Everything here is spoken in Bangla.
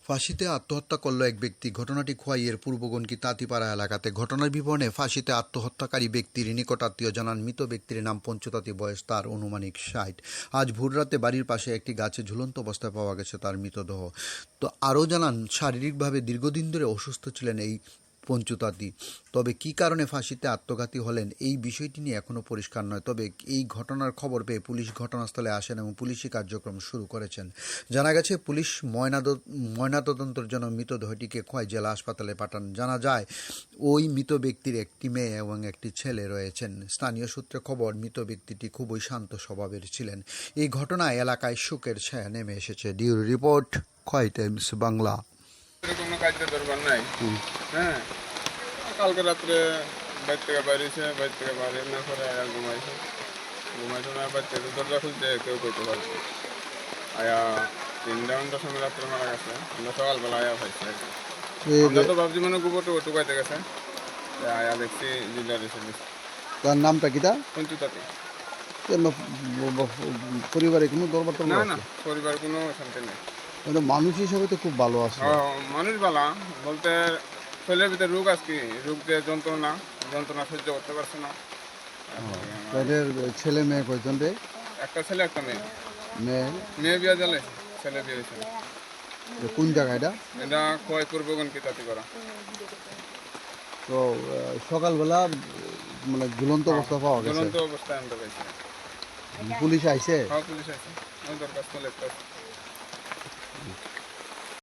ফাঁসিতে আত্মহত্যা করল এক ব্যক্তি। ঘটনাটি খোয়াইয়ের পূর্বগণকি তাঁতিপাড়া এলাকাতে। ঘটনার বিবরণে ফাঁসিতে আত্মহত্যাকারী ব্যক্তির নিকটাত্মীয় জানান, মৃত ব্যক্তির নাম পঞ্চু তাঁতি, বয়স তার আনুমানিক ৬০। আজ ভোররাতে বাড়ির পাশে একটি গাছে ঝুলন্ত অবস্থায় পাওয়া গেছে তার মৃতদেহ। তো আরও জানান, শারীরিকভাবে দীর্ঘদিন ধরে অসুস্থ ছিলেন এই পঞ্চু তাঁতি। তবে কী কারণে ফাঁসিতে আত্মঘাতী হলেন এই বিষয়টি নিয়ে এখনও পরিষ্কার নয়। তবে এই ঘটনার খবর পেয়ে পুলিশ ঘটনাস্থলে আসেন এবং পুলিশি কার্যক্রম শুরু করেছেন। জানা গেছে, পুলিশ ময়নাতদন্তের জন্য মৃতদেহটিকে খোয়াই জেলা হাসপাতালে পাঠান। জানা যায়, ওই মৃত ব্যক্তির একটি মেয়ে এবং একটি ছেলে রয়েছেন। স্থানীয় সূত্রে খবর, মৃত ব্যক্তিটি খুবই শান্ত স্বভাবের ছিলেন। এই ঘটনায় এলাকায় শোকের ছায়া নেমে এসেছে। ডিউরি রিপোর্ট, খোয়াই টাইমস বাংলা। কোনো কাজে দরকার নাই। হ্যাঁ, কালকে রাত্রে বাইর থেকে বাইরেছে, বাইর থেকে বাইরে না করে আয়া ঘুমাইছে না, বাইর থেকে দরজা খুলতে কেউ কইতে পারছে। আয়া 3-4টার সময় রাত্রে মারা গেছে। আমরা সকালবেলা আয়া পাইছি আর কি। আমরা তো ভাবছি মানে গোবর টোবর টুকাইতে গেছে, আয়া দেখছি জিল্লা দিছে। তার নামটা কিটা? পঞ্চু তাঁতি। পরিবারে কোনো দরবার না টরবার না, আছে? পরিবার কোনো শান্তি নেই। মানে মানুষ হিসাবে তো খুব ভালো আছে। মানুষ বালা বলতে শরীরের ভিতরে রোগ আছে, রোগ দিয়ে যন্ত্রণা সহ্য করতে পারছে না। তাদের ছেলে মেয়ে কয়জন রে? একটা ছেলে একটা মেয়ে। মেয়ে বিয়া জ্বালে, ছেলে বিয়ে হয়েছে। কোন জায়গা এটা? এটা খোয়াই পূর্বগণকে তাঁতি করা। তো সকালবেলা মানে ঝুলন্ত অবস্থা পাওয়া গেছে। জ্বলন্ত অবস্থায় আনতে পাইছে। পুলিশ আইছে? হ্যাঁ, পুলিশ আছে। দরখাস্ত লেখতে